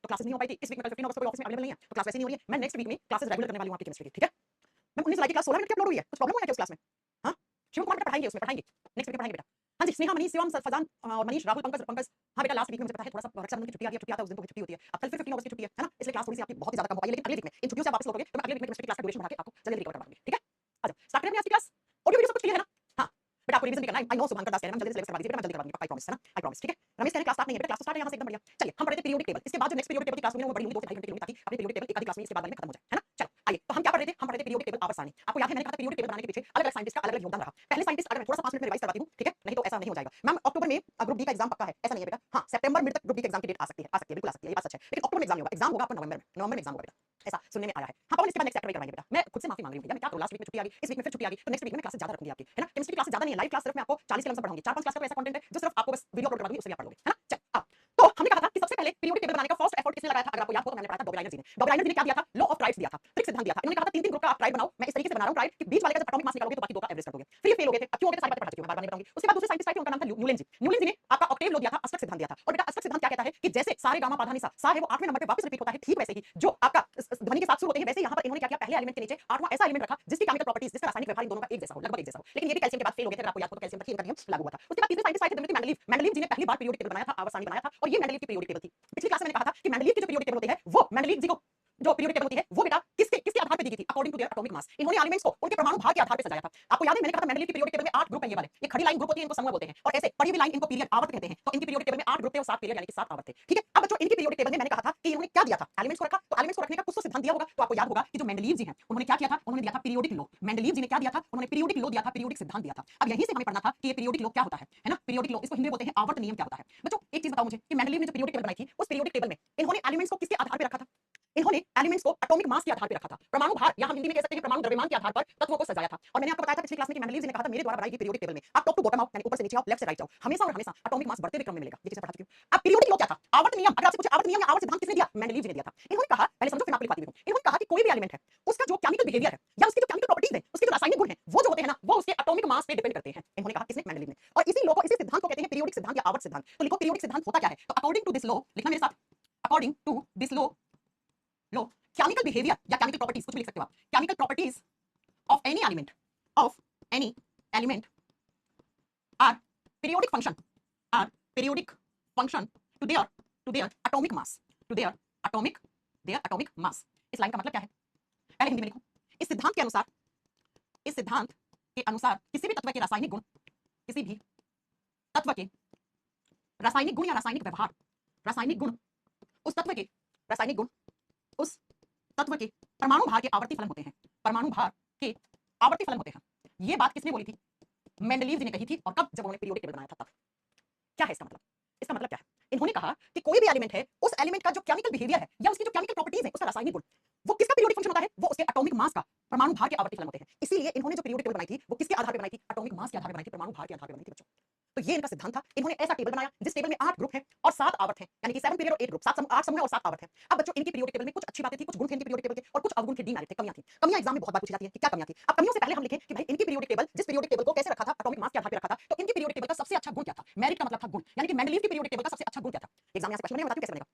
Classes नहीं हो पाई थी, इस वीक में कल 15 अगस्त को कोई ऑफिस में अवेलेबल नहीं है तो क्लास वैसे नहीं हो रही है, मैं नेक्स्ट वीक में क्लासेस रेगुलर करने वाली हूं आपकी केमिस्ट्री की, ठीक है। मैम 19 जुलाई की क्लास 16 मिनट की अपलोड हुई है, कुछ प्रॉब्लम हुआ है क्या उस क्लास में? हाँ, शिव कुमार बेटा पढ़ाएंगे, उसमें पढ़ाएंगे, नेक्स्ट वीक में पढ़ाएंगे बेटा। हाँ जी, स्नेहा, मनीष, शिवम, फजान और मनीष, राहुल, पंकज पंकज। हाँ बेटा, लास्ट वीक में मुझे पता है थोड़ा सा रक्षाबंधन की छुट्टी आ गई है, छुट्टी आता है उस दिन तो छुट्टी होती है, अब कल फिर 15 अगस्त की छुट्टी है ना, इसलिए क्लास थोड़ी सी आपकी बहुत ही ज्यादा कम हो पाई है, लेकिन अगले वीक में इन छुट्टियों से आप वापस लौटोगे तो मैं अगले वीक में केमिस्ट्री क्लास का ड्यूरेशन बढ़ा के आपको जल्दी रिकवर करवा दूंगी, ठीक है। आ जाओ, स्टार्ट करें अपनी आज की क्लास। ऑडियो वीडियो सब कुछ क्लियर है ना? हाँ बेटा, आपको रिवीजन भी करना है, आई नो सुभांकर दास कह रहे हैं मैम जल्दी सिलेबस करवा दीजिए बेटा, मैं जल्दी करवा दूंगी, पक्का, आई प्रॉमिस, है ना, आई प्रॉमिस, ठीक है। रमेश कह रहे हैं क्लास स्टार्ट नहीं है बेटा, क्लास तो स्टार्ट है यहाँ से एकदम बढ़िया। चलिए हम पढ़ते थे पीरियोडिक टेबल, इसके बाद जो नेक्स्ट पीरियोडिक टेबल की क्लास होगी वो बड़ी होगी 2 से 2.5 घंटे की होगी, ताकि अपनी पीरियोडिक टेबल एक आधी क्लास में इसके बाद वाली में खत्म हो जाए, है ना। चलो आइए, तो हम क्या पढ़ रहे थे? हम पढ़ रहे थे पीरियोडिक टेबल आवर्त सारणी। आपको याद है मैंने कहा था पीरियोडिक टेबल बनाने के पीछे अलग-अलग साइंटिस्ट का अलग-अलग योगदान रहा। पहले साइंटिस्ट अगर मैं थोड़ा सा 5 मिनट में रिवाइज करवाती हूँ, ठीक है, नहीं तो ऐसा नहीं हो जाएगा। मैम अक्टूबर में ग्रुप डी का एग्जाम पक्का है, ऐसा नहीं है बेटा। हाँ, सितंबर मिड तक ग्रुप डी के एग्जाम की डेट आ सकती है, बिल्कुल आ सकती है, ये बात सच है, लेकिन अक्टूबर में एग्जाम नहीं होगा, एग्जाम होगा आपका नवंबर में एग्जाम होगा बेटा, ऐसा सुनने में आया है। हाँ पवन, इसके बाद नेक्स्ट चैप्टर करवाएंगे बेटा, मैं खुद से माफी मांग रही हूँ भैया, मैं क्या करूँ, लास्ट वीक में छुट्टी आ गई, इस वीक में फिर छुट्टी आ गई, तो नेक्स्ट वीक में क्लासेस ज्यादा रखूंगी आपकी, है ना। केमिस्ट्री क्लासेस ज्यादा नहीं है, लाइव क्लास सिर्फ मैं आपको 40 कलम से पढ़ाऊंगी, 4-5 क्लास का ऐसा कंटेंट है जो सिर्फ आपको बस वीडियो अपलोड करवा दूंगी, उससे आप पढ़ लोगे, है ना। चल अब तो हमने कहा था कि सबसे पहले पीरियोडिक टेबल बनाने का फर्स्ट एफर्ट किसने लगाया था? अगर आपको याद हो तो मैंने पढ़ाया था डॉबलाइनर जी ने। डॉबलाइनर जी ने क्या दिया था? लॉ ऑफ ट्राइब्स दिया था, ट्रिक सिद्धांत दिया था। इन्होंने कहा था 3-3 ग्रुप का आप ट्राइब बनाओ, मैं इस तरीके से बना रहा हूं ट्राइब कि बीच वाले का जब एटॉमिक मास निकालोगे तो बाकी दो का एवरेज कर दोगे, फिर ये फेल हो गए थे। अब क्यों हो गए थे सारी बातें पढ़ा चुकी हूं, मैं बार-बार नहीं बताऊंगी। उसके बाद दूसरे साइंटिस्ट आए थे, उनका नाम था न्यूलन जी। न्यूलन जी ने आपका ऑक्टेव लॉ दिया था, अष्टक सिद्धांत दिया था। और बेटा अष्टक सिद्धांत क्या कहता है कि जैसे सारे गामा पाधा निसा सा है वो 8वें नंबर पे वापस रिपीट होता है, ठीक वैसे ही जो आपका ध्वनि के साथ शुरू होते हैं, वैसे यहां पर इन्होंने क्या किया, पहले एलिमेंट के नीचे 8वां ऐसा एलिमेंट रखा जिसकी केमिकल प्रॉपर्टीज, जिसका रासायनिक व्यवहार इन दोनों का एक जैसा हो, लगभग एक जैसा हो। लेकिन ये भी कैल्शियम के बाद फेल हो गए थे, अगर आपको याद हो तो कैल्शियम पर ही इनका नियम लागू हुआ था। उसके बाद तीसरे साइंटिस्ट आए थे दिमित्री मेंडलीव। मेंडलीव जी ने पहली बार पीरियोडिक टेबल बनाया था, आवर्त सारणी बनाया था, और ये मेंडलीव की पीरियोडिक टेबल थी। पिछली क्लास में मैंने कहा था कि मेंडलीव की जो पीरियोडिक टेबल होती है वो मेंडलीव जी को जो पीरियोडिक टेबल होती है वो बेटा किसके किसके आधार पे दी गई थी? According to their atomic mass. इन्होंने एलिमेंट्स को उनके परमाणु भार के आधार पे सजाया था। आपको याद है मैंने कहा था मेंडलीव की पीरियोडिक टेबल में 8 ग्रुप हैं, ये वाले, ये खड़ी लाइन ग्रुप होती है, इनको समूह बोलते हैं, और ऐसे पड़ी हुई लाइन इनको पीरियड आवर्त कहते हैं। तो इनकी पीरियोडिक टेबल में 8 ग्रुप थे और 7 पीरियड यानी कि 7 आवर्त थे, ठीक है। अब बच्चों इनकी पीरियोडिक टेबल में मैंने कहा था कि इन्होंने क्या दिया था? एलिमेंट्स को रखा, तो एलिमेंट्स को रखने का कुछ तो सिद्धांत दिया होगा, तो आपको याद होगा कि जो मेंडलीव जी हैं उन्होंने क्या किया था? उन्होंने दिया था पीरियोडिक लॉ। मेंडलीव जी ने क्या दिया था? उन्होंने पीरियोडिक लॉ दिया था, पीरियोडिक सिद्धांत दिया था। अब यहीं से हमें पढ़ना था कि ये पीरियोडिक लॉ क्या होता है ना। पीरियोडिक लॉ इसको हिंदी में बोलते हैं आवर्त नियम, क्या होता है बच्चों? एक चीज बताओ मुझे कि मेंडलीव ने जो पीरियोडिक टेबल बनाई थी, उस पीरियोडिक टेबल में इन्होंने एलिमेंट्स को किसके आधार पे रखा था? इन्होंने एलिमेंट्स को एटॉमिक मास के आधार पे रखा था, परमाणु भार या हम हिंदी में कह सकते हैं परमाणु द्रव्यमान के आधार पर तत्वों को सजाया था। और मैंने आपको बताया था पिछली क्लास में कि मेंडलीव जी ने कहा था मेरे द्वारा बनाई गई पीरियोडिक टेबल में आप टॉप टू बॉटम आओ, यानी ऊपर से नीचे आओ, लेफ्ट से राइट जाओ, हमेशा और हमेशा एटॉमिक मास बढ़ते हुए क्रम में मिलेगा। ये चीजें पढ़ा चुकी हूं। अब पीरियोडिक लॉ क्या था? आवर्त नियम। अगर आपसे पूछे आवर्त नियम या आवर्त सिद्धांत किसने दिया? मेंडलीव जी ने दिया था। इन्होंने कहा, पहले समझो फिर मैं आपको लिखवाती हूं। इन्होंने कहा कि कोई भी एलिमेंट है उसका जो केमिकल बिहेवियर है या उसकी जो केमिकल प्रॉपर्टीज है, उसके जो रासायनिक गुण है, वो जो होते हैं ना, वो उसके एटॉमिक मास पे डिपेंड करते हैं। इन्होंने कहा, किसने? मेंडलीव ने। और इसी लॉ को, इसी सिद्धांत को कहते हैं पीरियोडिक सिद्धांत या आवर्त सिद्धांत। तो लिखो पीरियोडिक सिद्धांत होता क्या है? तो अकॉर्डिंग टू दिस लॉ, लिखना मेरे साथ, according to this law chemical behaviour या केमिकल प्रॉपर्टीज, कुछ भी लिख सकते हो आप, chemical properties of any element are periodic function to their atomic mass, to their atomic mass। इस लाइन का मतलब क्या है? पहले हिंदी में लिखो। इस सिद्धांत के अनुसार किसी भी तत्व के रासायनिक गुण, किसी भी तत्व के रासायनिक गुण या रासायनिक व्यवहार, रासायनिक गुण उस तत्व के रासायनिक गुण उस तत्व के परमाणु भार के आवर्ती फलन होते हैं, परमाणु भार के आवर्ती फलन होते हैं। ये बात किसने बोली थी? मेंडलीव जी ने कही थी। और कब? जब उन्होंने पीरियोडिक टेबल बनाया था तब। क्या है इसका मतलब? इसका मतलब क्या है? इन्होंने कहा कि कोई भी एलिमेंट है, उस एलिमेंट का जो केमिकल बिहेवियर है या उसकी जो केमिकल प्रॉपर्टीज है, उसका रासायनिक गुण, वो किसका पीरियोडिक फंक्शन होता है? वो उसके एटॉमिक मास का, परमाणु भार के आवर्ती फलन होते हैं। इसीलिए इन्होंने जो पीरियोडिक टेबल बनाई थी वो किसके आधार पर बनाई थी? एटॉमिक मास के आधार पर बनाई थी, परमाणु भार के आधार पर बनाई थी बच्चों। तो ये इनका सिद्धांत था। इन्होंने ऐसा टेबल बनाया जिस टेबल में 8 ग्रुप हैं और 7 आवर्त हैं, यानी कि 7 पीरियड और 8 ग्रुप, 8 समूह और 7 आवर्त हैं। अब बच्चों इनकी पीरियोडिक टेबल में कुछ अच्छी बातें थी, कुछ गुण थे इनकी पीरियोडिक टेबल के, और कुछ अवगुण थे, डीमेरिट थे, कमियां थी। कमियां एग्जाम में बहुत बार पूछी जाती है कि क्या कमियां थी। अब कमियों से पहले हम लिखें कि भाई इनकी पीरियोडिक टेबल, जिस पीरियोडिक टेबल को कैसे रखा था, एटॉमिक मास के आधार पर रखा था, तो इनकी पीरियोडिक टेबल का सबसे अच्छा गुण क्या था? मेरिट का मतलब था गुण, यानी कि मेंडलीव की पीरियोडिक टेबल का सबसे अच्छा गुण क्या था? एग्जाम में से क्वेश्चन बनेगा, बताती हूं कैसे बनेगा।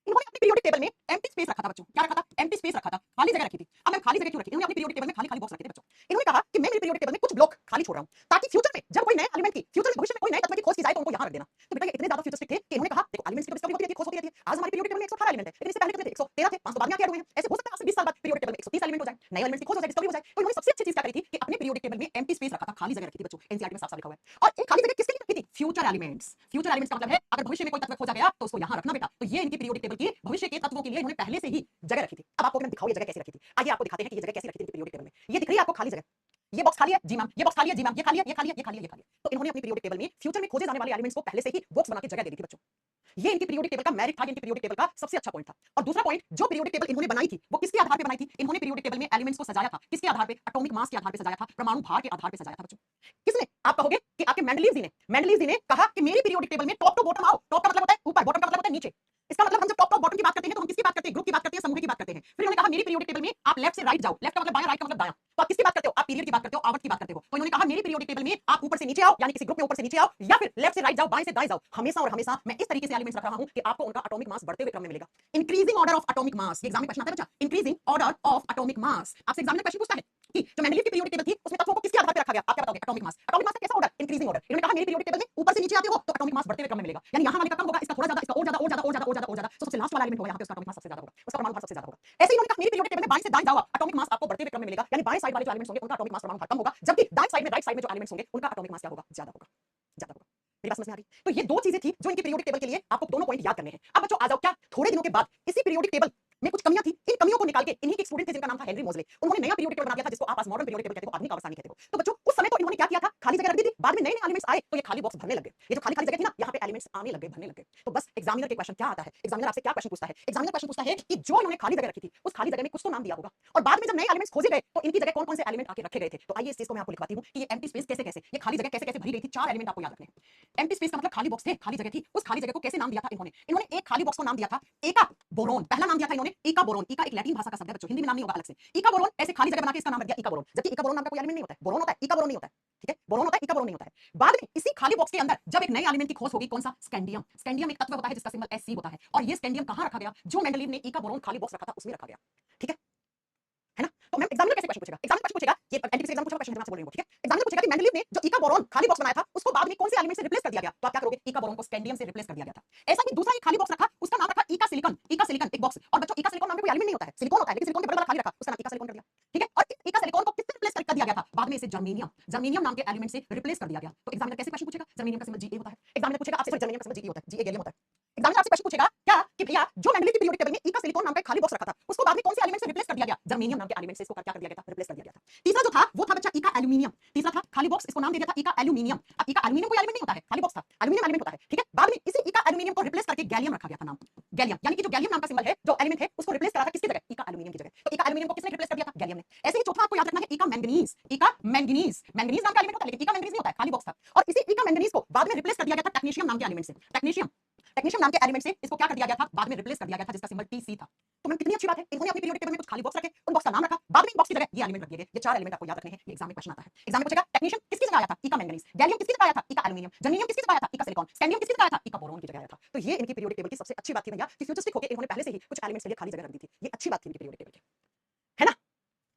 इन्होंने अपनी पीरियोडिक टेबल में एम्प्टी स्पेस रखा था बच्चों। क्या रखा था? एम्प्टी स्पेस रखा था, खाली जगह रखी थी। अब मैं खाली जगह क्यों रखी? इन्होंने अपनी पीरियोडिक टेबल में खाली खाली बॉक्स रखे थे बच्चों। इन्होंने कहा कि मैं मेरी पीरियोडिक टेबल में कुछ ब्लॉक खाली छोड़ रहा हूं, ताकि फ्यूचर में जब कोई नए एलिमेंट की, फ्यूचर में भविष्य में कोई नए तत्व की खोज की जाए तो उनको यहां रख देना। तो बेटा ये इतने ज्यादा फ्यूचरिस्टिक थे कि इन्होंने कहा देखो एलिमेंट्स की डिस्कवरी होती रहती है, खोज होती रहती है। आज हमारी पीरियोडिक टेबल में 118 एलिमेंट है, लेकिन इससे पहले कितने थे? 113 थे, 5 तो बाद में आके ऐड हुए हैं। ऐसे हो सकता है आज से 20 साल बाद पीरियोडिक टेबल में 130 एलिमेंट हो जाए, नए एलिमेंट्स की खोज हो जाए, डिस्कवरी हो जाए। तो इन्होंने सबसे अच्छी चीज क्या करी थी कि अपने पीरियोडिक टेबल में एम्प्टी स्पेस रखा था, खाली जगह रखी थी बच्चों। एनसीईआरटी में साफ-साफ लिखा हुआ है। और एक खाली जगह किसके लिए रखी थी? Future elements. फ्यूचर एलिमेंट्स का मतलब है अगर भविष्य में कोई तत्व खोजा गया तो उसको यहां रखना बेटा। तो ये इनकी पीरियोडिक टेबल की भविष्य के तत्वों के लिए इन्होंने पहले से ही जगह रखी थी। अब आपको मैं दिखाऊं ये जगह कैसे रखी थी। आइए आपको दिखाते हैं कि ये जगह कैसे रखी थी पीरियोडिक टेबल में। ये दिख रही है आपको खाली जगह? ये बॉक्स खाली है जी मैम, ये बॉक्स खाली है जी मैम, ये खाली है, ये खाली है, ये खाली है, ये खाली है। तो इन्होंने अपनी पीरियोडिक टेबल में फ्यूचर में खोजे जाने वाले एलिमेंट्स को पहले से ही बॉक्स बना के जगह दे दी थी बच्चों। ये इनकी पीरियोडिक टेबल का मेरिट था, इनकी पीरियोडिक टेबल का सबसे अच्छा पॉइंट था। और दूसरा पॉइंट, जो पीरियोडिक टेबल इन्होंने बनाई थी वो किसके आधार पे बनाई थी? इन्होंने पीरियोडिक टेबल में एलिमेंट्स को सजाया था किसके आधार पे? एटॉमिक मास के आधार पे सजाया था, परमाणु भार के आधार पे सजाया था बच्चों। किसने? आप कहोगे कि आपके मेंडलीव जी ने कहा कि मेरी पीरियोडिक टेबल में टॉप टू बॉटम आओ। टॉप का मतलब होता है ऊपर, बॉटम का मतलब होता है नीचे। इसका मतलब हम जब टॉप टू बॉटम की बात करते हैं तो हम किसकी बात करते हैं? ग्रुप की बात करते हैं, समूह की बात करते हैं। हैं। फिर इन्होंने कहा मेरी पीरियोडिक टेबल में आप लेफ्ट से राइट जाओ, लेफ्ट का मतलब बायां, राइट का मतलब दायां। तो आप किसकी बात करते हो? आप पीरियड की बात करते हो, आवर्त की बात करते हो। तो इन्होंने कहा मेरी पीरियोडिक टेबल में आप ऊपर से नीचे आओ, यानी किसी ग्रुप में ऊपर से नीचे आओ, या फिर लेफ्ट से राइट जाओ, बाएं से दाएं जाओ। हमेशा और हमेशा मैं इस तरीके से एलिमेंट्स रख रहा हूं कि आपको उनका एटॉमिक मास बढ़ते हुए क्रम में मिलेगा। Increasing order of atomic mass, ये एग्जाम में क्वेश्चन आता है बच्चा। Increasing order of atomic mass, आपसे एग्जाम में क्वेश्चन पूछता है कि जो मेंडलीव की पीरियोडिक टेबल थी उसमें तत्वों को किसके आधार पर रखा गया? आप क्या बताओगे? Atomic mass. एटॉमिक मास का कैसा ऑर्डर? Increasing order. इन्होंने कहा मेरी पीरियोडिक टेबल में ऊपर से नीचे आते हो तो एटॉमिक मास बढ़ते हुए क्रम में मिलेगा, यानी यहां वाले का कम होगा, इसका थोड़ा ज्यादा, इसका और ज्यादा और ज्यादा और ज्यादा और ज्यादा और ज्यादा, तो सबसे लास्ट वाला एलिमेंट होगा यहां पे उसका एटॉमिक मास सबसे ज्यादा होगा, उसका परमाणु भार सबसे ज्यादा होगा। ऐसे ही इन्होंने कहा मेरी पीरियोडिक टेबल में बाएं से दाएं जाओ, एटॉमिक मास आपको बढ़ते हुए क्रम में मिलेगा, यानी बाएं साइड वाले जो एलिमेंट्स होंगे उनका एटॉमिक मास परमाणु भार कम होगा, जबकि दाएं साइड में, राइट साइड में जो एलिमेंट्स होंगे उनका एटॉमिक मास क्या होगा? ज्यादा होगा, ज्यादा होगा। मेरी बात समझ में आ गई? तो ये दो चीजें थी जो इनकी पीरियोडिक टेबल के लिए आपको दोनों पॉइंट याद करने हैं। अब बच्चों आ जाओ, क्या थोड़े दिनों के बाद इसी पीरियोडिक टेबल में कुछ कमियां थी, इन कमियों को निकाल के इन्हीं के एक स्टूडेंट थे जिनका नाम था हेनरी मोजले, उन्होंने नया पीरियोडिक टेबल बना दिया था जिसको आप आज मॉडर्न पीरियोडिक टेबल कहते हो, आधुनिक आवर्त सारणी कहते हो। तो बच्चों उस समय तो इन्होंने क्या किया था? खाली जगह रख दी थी, बाद में नए नए एलिमेंट्स आए तो ये खाली बॉक्स भरने लगे। ये जो खाली खाली जगह थी ना, यहाँ पे एलिमेंट्स आने लगे, भरने लगे। तो बस एग्जामिनर के क्वेश्चन क्या आता है? एग्जामिनर आपसे क्या क्वेश्चन पूछता है? एग्जामिनर क्वेश्चन पूछता है कि जो इन्होंने खाली जगह रखी थी उस खाली जगह में कुछ तो नाम दिया होगा, और बाद में जब नए एलिमेंट्स खोजे गए तो इनकी जगह कौन कौन से एलिमेंट आके रखे गए थे। तो आइए इस चीज को मैं आपको लिखवाती हूँ कि ये एम्प्टी स्पेस कैसे कैसे, ये खाली जगह कैसे कैसे भरी गई थी। चार एलिमेंट आपको याद रखने हैं। एम्प्टी स्पेस का मतलब खाली बॉक्स थे, खाली जगह थी, उस खाली जगह को कैसे नाम दिया था इन्होंने? इन्होंने एक खाली बॉक्स को नाम दिया था एका बोरोन। पहला नाम दिया था इन्होंने इका बोरोन। इका एक लैटिन भाषा का शब्द है बच्चों, हिंदी में नाम नहीं होगा अलग से। इका बोरोन ऐसे खाली जगह बना के इसका नाम रख दिया इका बोरोन, जबकि इका बोरोन नाम का कोई एलिमेंट नहीं होता है, बोरोन होता है, इका बोरोन नहीं होता है। ठीक है, बोरोन होता है, इका बोरोन नहीं होता है। बाद में इसी खाली बॉक्स के अंदर जब एक नए एलिमेंट की खोज होगी, कौन सा? स्कैंडियम। स्कैंडियम एक तत्व होता है जिसका सिंबल Sc होता है, और ये स्कैंडियम कहां रखा गया? जो मेंडलीव ने इका बोरोन खाली बॉक्स रखा था उसमें रखा गया। ठीक है ना? तो मैम एग्जामिनर कैसे क्वेश्चन पूछेगा? एग्जामिनर क्वेश्चन पूछेगा, ये एनटीपीसी एग्जाम पूछा क्वेश्चन मैं आपसे बोल रही हूं, ठीक है? एग्जामिनर पूछेगा कि मेंडलीव ने जो इका बोरोन खाली बॉक्स बनाया था उसको बाद में कौन से एलिमेंट से रिप्लेस कर दिया गया? तो आप क्या करोगे? इका बोरोन को स्कैंडियम से रिप्लेस कर दिया गया था। ऐसा ही दूसरा एक खाली बॉक्स रखा, उसका नाम रखा इका सिलिकॉन। इका सिलिकॉन एक बॉक्स, और बच्चों इका सिलिकॉन नाम पे कोई एलिमेंट नहीं होता है, सिलिकॉन होता है, लेकिन सिलिकॉन के बड़े वाला खाली रखा, उसका नाम इका सिलिकॉन कर दिया। ठीक है, और इका सिलिकॉन को किससे रिप्लेस कर दिया गया था? बाद में इसे जर्मेनियम, जर्मेनियम नाम के एलिमेंट से रिप्लेस कर दिया गया। तो एग्जामिनर कैसे क्वेश्चन पूछेगा? जर्मेनियम का सिंबल Ga होता है। एग्जामिनर पूछेगा आपसे, जर्मेनियम का सिंबल Ge होता है, Ga गैलियम होता है। एग्जामिनर आपसे क्वेश्चन पूछेगा क्या कि भैया जो मेंडलीव की पीरियोडिक टेबल में इका सिलिकॉन नाम का एक खाली बॉक्स रखा था उसको बाद में कौन से एलिमेंट से रिप्लेस कर दिया गया? जर्मेनियम नाम के एलिमेंट से इसको क्या कर दिया गया था? रिप्लेस कर दिया गया था। तीसरा जो था वो था बच्चा इका एल्यूमिनियम। तीसरा था खाली बॉक्स, इसको नाम दे दिया था इका एल्यूमिनियम। अब इका एल्यूमिनियम कोई एलिमेंट नहीं होता है, खाली बॉक्स था, एल्यूमिनियम एलिमेंट होता है। ठीक है, बाद में इसी इका एल्यूमिनियम को रिप्लेस करके गैलियम रखा गया था नाम, गैलियम, यानी कि जो गैलियम नाम का सिंबल है, जो एलिमेंट है, उसको रिप्लेस करा था किसकी जगह? इका एल्यूमिनियम की जगह। तो इका एल्यूमिनियम को किसने रिप्लेस कर दिया था? गैलियम ने। ऐसे ही चौथा आपको याद रखना है इका मैंगनीज। इका मैंगनीज, मैंगनीज नाम का एलिमेंट होता है लेकिन इका मैंगनीज नहीं होता है, खाली बॉक्स था। और इसी इका मैंगनीज को बाद में रिप्लेस कर दिया गया था टेक्नीशियम नाम के एलिमेंट से। टेक्नीशियम, टेक्नीशियम नाम के एलिमेंट से इसको क्या कर दिया गया था? बाद में रिप्लेस कर दिया गया था, जिसका सिंबल Tc था। तो मैम कितनी अच्छी बात है, इन्होंने अपनी पीरियोडिक टेबल में कुछ खाली बॉक्स रखे, उन बॉक्स का नाम रखा, बाद में इन बॉक्स की जगह ये एलिमेंट रख दिए गए। ये चार एलिमेंट आपको याद रखने हैं, ये एग्जाम में क्वेश्चन आता है। एग्जाम में पूछेगा टेक्नीशियम किसकी जगह आया था? इका मैंगनीज। गैलियम किसकी जगह आया था? इका एल्यूमिनियम। जर्मेनियम किसकी जगह आया था? इका सिलिकॉन। स्कैंडियम किसकी जगह आया था? इका बोरोन की जगह आया था। तो ये इनकी पीरियोडिक टेबल की सबसे अच्छी बात थी भैया कि फ्यूचरिस्टिक होकर इन्होंने पहले से ही कुछ एलिमेंट्स के लिए खाली जगह रख दी थी। ये अच्छी बात थी इनकी पीरियोडिक टेबल की, है ना?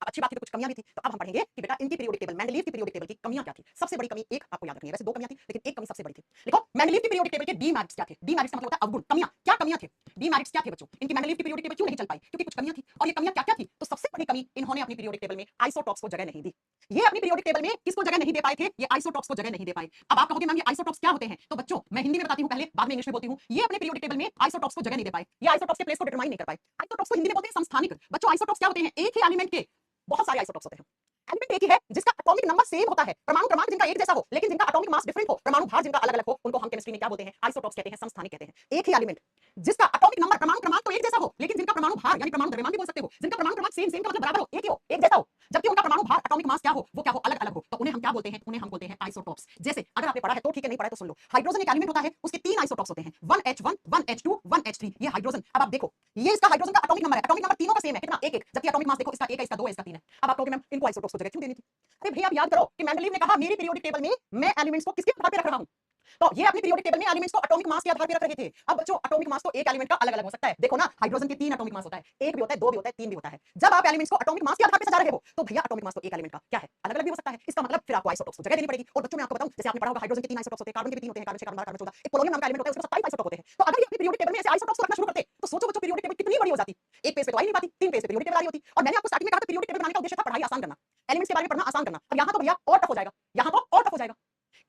अब अच्छी बात थी तो कुछ कमियां भी थी, तो अब हम पढ़ेंगे कि बेटा इनकी पीरियोडिक टेबल, मेंडलीव की पीरियोडिक टेबल की कमियां क्या थी। सबसे बड़ी कमी एक आपको याद रखनी है, वैसे दो कमियां थी लेकिन एक कमी सबसे बड़ी थी। देखो मेंडलीव की पीरियोडिक टेबल के डीमेरिट्स क्या थे? डीमेरिट्स का मतलब होता है अवगुण, कमियां। क्या कमियां थे? डीमेरिट्स क्या थे बच्चों? इनकी मेंडलीव की पीरियोडिक टेबल क्यों नहीं चल पाई? क्योंकि कुछ कमियां थी, और ये कमियां क्या क्या थी? तो सबसे बड़ी कमी, इन्होंने अपनी पीरियोडिक टेबल में आइसोटॉप्स को जगह नहीं दी। ये अपनी पीरियोडिक टेबल में किसको जगह नहीं दे पाए थे? ये आइसोटॉप्स को जगह नहीं दे पाए। अब आप कहोगे मैम ये आइसोटॉप्स क्या होते हैं? तो बच्चों मैं हिंदी में बताती हूं पहले, बाद में इंग्लिश में बोलती हूं। ये अपने पीरियोडिक टेबल में आइसोटॉप्स को जगह नहीं दे पाए, ये आइसोटॉप्स के प्लेस को डिटरमाइन नहीं कर पाए। आइसोटॉप्स को हिंदी में बोलते हैं समस्थानिक। बच्चों आइसोटॉप्स क्या होते हैं? एक ही एलिमेंट के बहुत सारे आइसोटॉप्स होते हैं। एलिमेंट एक ही है जिसका एटॉमिक नंबर सेम होता है, परमाणु क्रमांक जिनका एक जैसा हो, लेकिन जिनका एटॉमिक मास डिफरेंट हो, परमाणु भार जिनका अलग अलग हो, उनको हम केमिस्ट्री में क्या बोलते हैं? आइसोटॉप्स कहते हैं, समस्थानिक कहते हैं। एक ही एलिमेंट जिसका एटॉमिक नंबर, परमाणु क्रमांक तो एक जैसा हो, लेकिन जिनका परमाणु भार यानी परमाणु द्रव्यमान भी बोल सकते हो, जिनका परमाणु क्रमांक सेम, सेम का मतलब बराबर हो, एक ही हो, एक जैसा हो, जबकि उनका परमाणु भार, एटॉमिक मास क्या हो, वो क्या हो? अलग अलग हो, तो उन्हें हम क्या बोलते हैं? उन्हें हम बोलते हैं आइसोटॉप्स। जैसे अगर आपने पढ़ा है तो ठीक है, नहीं पढ़ा है तो सुन लो। हाइड्रोजन एक एलिमेंट होता है, उसके तीन आइसोटॉप्स होते हैं, 1H1, 1H2, 1H3। ये हाइड्रोजन। अब आप देखो, ये इसका हाइड्रोजन का एटॉमिक नंबर है, एटॉमिक नंबर तीनों का सेम है, कितना? एक एक, जबकि एटॉमिक मास देखो इसका एक है, इसका दो है, इसका तीन है। अब आप कहोगे मैम इनको आइसोटॉप्स को जगह क्यों देनी थी? अरे भैया आप याद करो कि मेंडलीव ने कहा मेरी पीरियोडिक टेबल में मैं एलिमेंट्स को किसके आधार पर रख रहा हूं? तो ये अपनी पीरियोडिक टेबल में एलिमेंट्स को एटॉमिक मास के आधार पर रख रहे थे। अब बच्चों एटॉमिक मास तो एक एलिमेंट का अलग अलग हो सकता है। देखो ना, हाइड्रोजन के तीन एटॉमिक मास होता है, एक भी होता है, दो भी होता है, तीन भी होता है। जब आप एलिमेंट्स को एटॉमिक मास के आधार पर सजा रहे हो तो भैया एटॉमिक मास तो एक एलिमेंट का क्या है? अलग अलग भी हो सकता है। इसका मतलब फिर आपको आइसोटॉप्स को जगह देनी पड़ेगी। और बच्चों मैं आपको बताऊं, जैसे आपने पढ़ा होगा हाइड्रोजन के तीन आइसोटॉप्स होते हैं, कार्बन के भी तीन होते हैं, कार्बन 6, कार्बन 12, कार्बन 14। एक पोलोनियम नाम का एलिमेंट होता है, उसके पास 27 आइसोटॉप होते हैं। तो अगर ये अपनी पीरियोडिक टेबल में ऐसे आइसोटॉप्स को रखना शुरू करते तो सोचो बच्चों पीरियोडिक टेबल कितनी बड़ी हो जाती। एक पेज पे तो आ ही नहीं पाती, तीन पेज पे पीरियोडिक टेबल आ रही होती। और मैंने आपको स्टार्टिंग में कहा था पीरियोडिक टेबल बनाने का उद्देश्य था पढ़ाई आसान करना, एलिमेंट्स के बारे में पढ़ना आसान करना। अब यहां तो भैया और टफ हो जाएगा, यहां तो और टफ हो जाएगा।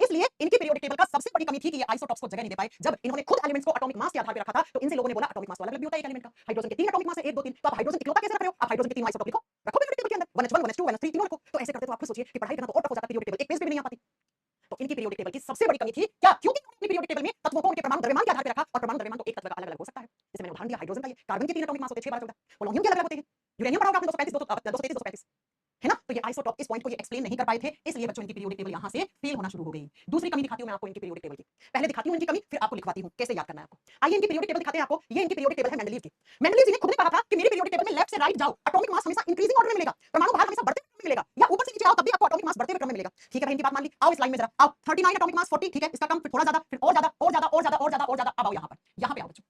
इसलिए इनकी पीरियोडिक टेबल का सबसे बड़ी कमी थी कि ये आइसोटॉप्स को जगह नहीं दे पाए। जब इन्होंने खुद एलिमेंट्स को एटॉमिक मास के आधार पर रखा था तो इनसे लोगों ने बोला एटॉमिक मास तो अलग अलग भी होता है एक एलिमेंट का। हाइड्रोजन के तीन एटॉमिक मास है, 1 2 3। तो आप हाइड्रोजन इकलौता कैसे रख रहे हो? आप हाइड्रोजन के तीन आइसोटॉप लिखो, रखो पीरियोडिक टेबल के अंदर, 1H1, 1H2, 1H3 तीनों रखो। तो ऐसे करते तो आप खुद सोचिए कि पढ़ाई करना तो और टफ हो जाता, पीरियोडिक टेबल एक पेज पे भी नहीं आ पाती। तो इनकी पीरियोडिक टेबल की सबसे बड़ी कमी थी क्या? क्योंकि इन्होंने अपनी पीरियोडिक टेबल में तत्वों को उनके परमाणु द्रव्यमान के आधार पर रखा, और परमाणु द्रव्यमान तो एक तत्व का अलग अलग हो सकता है। जैसे मैंने उदाहरण दिया हाइड्रोजन का, ये कार्बन के तीन एटॉमिक मास होते हैं, 6 12 14, पोलोनियम के अलग अलग होते हैं, यूरेनियम पढ़ा होगा आपने 235 233 235, है ना? तो ये आइसोटॉप इस पॉइंट को ये एक्सप्लेन नहीं कर पाए थे, इसलिए बच्चों इनकी पीरियोडिक टेबल यहां से फेल होना शुरू हो गई। दूसरी कमी दिखाती हूं मैं आपको इनकी पीरियोडिक टेबल की। पहले दिखाती हूं इनकी कमी, फिर आपको लिखवाती हूं कैसे याद करना है आपको। आइए इनकी पीरियोडिक टेबल दिखाते हैं आपको। ये इनकी पीरियोडिक टेबल है मेंडलीव की। मेंडलीव जी ने खुद ने कहा था कि मेरी पीरियोडिक टेबल में लेफ्ट से राइट जाओ, एटॉमिक मास हमेशा इंक्रीजिंग ऑर्डर में मिलेगा, परमाणु भार हमेशा बढ़ते हुए क्रम में मिलेगा, या ऊपर से नीचे आओ तब भी आपको एटॉमिक मास बढ़ते हुए क्रम में मिलेगा। ठीक है भाई, इनकी बात मान ली। आओ इस लाइन में जरा आओ, 39 एटॉमिक मास 40, ठीक है, इसका कम, फिर थोड़ा ज्यादा, फिर और ज्यादा और ज्यादा और ज्यादा और ज्यादा और ज्यादा। अब आओ यहाँ पे आओ बच्चों,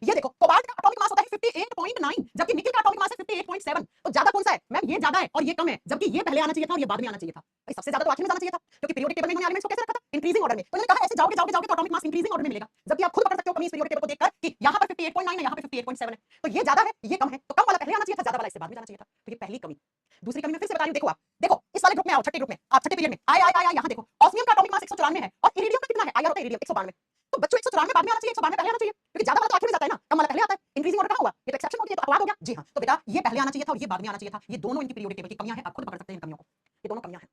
ये देखो कोबाल्ट का एटॉमिक मास होता है 58.9, जबकि निकेल का एटॉमिक मास है 58.7। तो ज्यादा कौन सा है मैम? ये ज्यादा है और ये कम है, जबकि ये पहले आना चाहिए था और ये बाद में आना चाहिए था। भाई सबसे ज्यादा तो आखिर में जाना चाहिए था, क्योंकि पीरियोडिक टेबल में इन्होंने एलिमेंट्स को कैसे रखा था? इंक्रीजिंग ऑर्डर में। तो इन्होंने कहा ऐसे जाओगे जाओगे जाओगे तो एटॉमिक मास इंक्रीजिंग ऑर्डर में मिलेगा, जबकि आप खुद पकड़ सकते हो कमी इस पीरियोडिक टेबल को देखकर कि यहाँ पर 58.9 है, यहाँ पे 58.7 है, तो ये ज्यादा है ये कम है, तो कम वाला पहले आना चाहिए था, ज्यादा वाला इससे बाद में जाना चाहिए था। तो ये पहली कमी। दूसरी कमी मैं फिर से बता रही हूं, देखो आप देखो इस वाले ग्रुप में आओ, छठे ग्रुप में, आप छठे पीरियड में आए आए आए, यहाँ देखो ऑस्मियम का एटॉमिक मास 194 है और इरिडियम का कितना है? आईआर होता है इरिडियम 192। तो बच्चों 194 बाद में आना चाहिए, 192 पहले आना चाहिए, क्योंकि ज्यादा वाला तो आखिर में जाता है ना, कम वाला पहले आता है। इंक्रीजिंग ऑर्डर कहां हुआ? ये तो एक्सेप्शन हो गया, तो अपवाद हो गया। जी हां, तो बेटा ये पहले आना चाहिए था और ये बाद में आना चाहिए था। ये दोनों इनकी पीरियोडिक टेबल की कमियां हैं, आप खुद पकड़ सकते हैं इन कमियों को। ये दोनों कमियां हैं,